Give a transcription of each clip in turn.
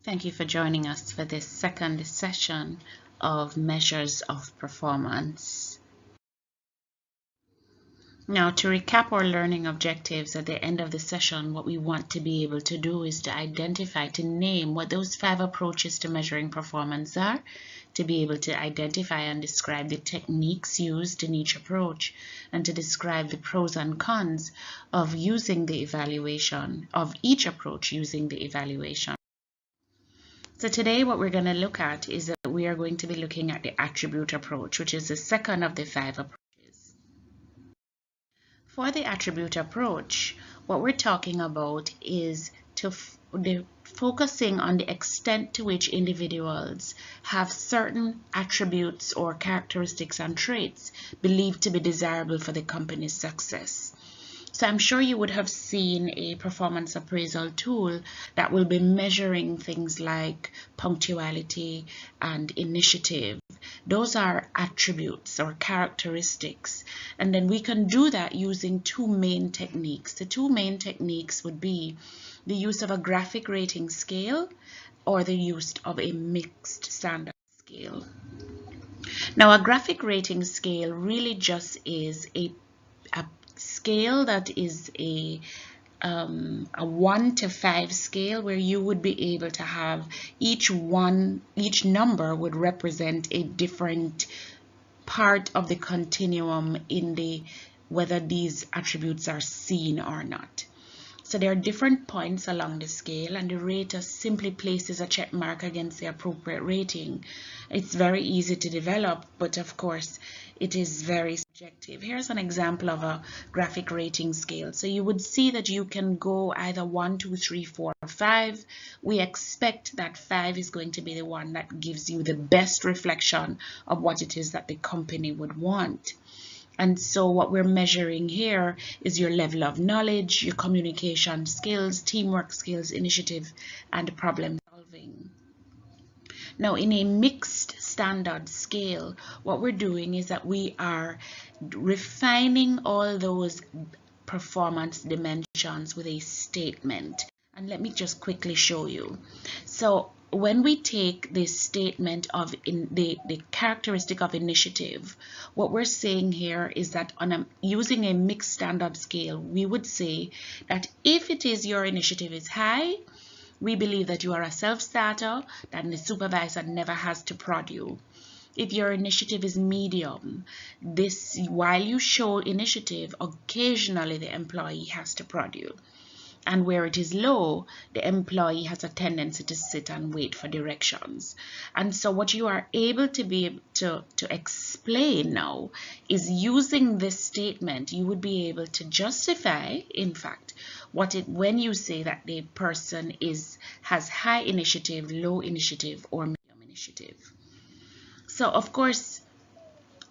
Thank you for joining us for this second session of Measures of Performance. Now, to recap our learning objectives at the end of the session, what we want to be able to do is to identify, to name what those 5 approaches to measuring performance are, to be able to identify and describe the techniques used in each approach, and to describe the pros and cons of using the evaluation, of each approach using the evaluation. So today what we're going to look at is that we are going to be looking at the attribute approach, which is the second of the 5 approaches. For the attribute approach, what we're talking about is focusing on the extent to which individuals have certain attributes or characteristics and traits believed to be desirable for the company's success. So I'm sure you would have seen a performance appraisal tool that will be measuring things like punctuality and initiative. Those are attributes or characteristics. And then we can do that using 2 main techniques. The 2 main techniques would be the use of a graphic rating scale or the use of a mixed standard scale. Now, a graphic rating scale really just is a scale that is a 1 to 5 scale, where you would be able to have each number would represent a different part of the continuum in the whether these attributes are seen or not. So there are different points along the scale, and the rater simply places a check mark against the appropriate rating. It's very easy to develop, but of course it is very subjective. Here's an example of a graphic rating scale. So you would see that you can go either 1, 2, 3, 4, or 5. We expect that 5 is going to be the one that gives you the best reflection of what it is that the company would want. And so what we're measuring here is your level of knowledge, your communication skills, teamwork skills, initiative, and problem solving. Now, in a mixed standard scale, what we're doing is that we are refining all those performance dimensions with a statement. And let me just quickly show you. So when we take this statement of the characteristic of initiative, what we're saying here is that using a mixed standard scale, we would say that if it is your initiative is high, we believe that you are a self-starter, that the supervisor never has to prod you. If your initiative is medium, while you show initiative, occasionally the employee has to prod you. And where it is low, the employee has a tendency to sit and wait for directions. And so what you are able to be able to explain now is using this statement, you would be able to justify, in fact, when you say that the person has high initiative, low initiative, or medium initiative. So of course,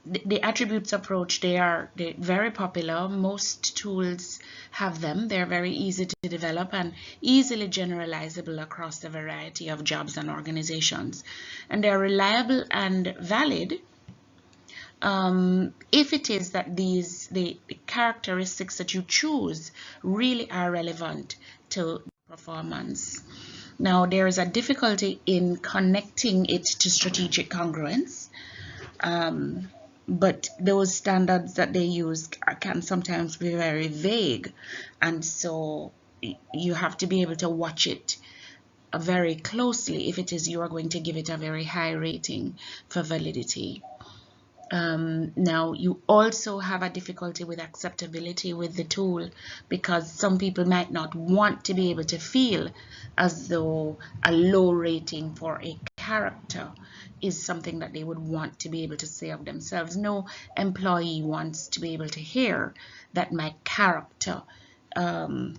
the attributes approach, they're very popular. Most tools have them. They're very easy to develop and easily generalizable across a variety of jobs and organizations. And they're reliable and valid if it is that the characteristics that you choose really are relevant to performance. Now, there is a difficulty in connecting it to strategic congruence. But those standards that they use can sometimes be very vague, and so you have to be able to watch it very closely if it is you are going to give it a very high rating for validity. Now, you also have a difficulty with acceptability with the tool, because some people might not want to be able to feel as though a low rating for a character is something that they would want to be able to say of themselves. No employee wants to be able to hear that my character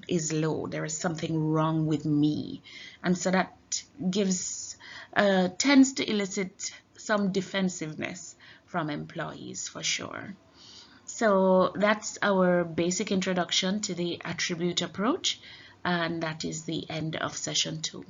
is low. There is something wrong with me. And so that tends to elicit some defensiveness from employees for sure. So that's our basic introduction to the attribute approach, and that is the end of session 2.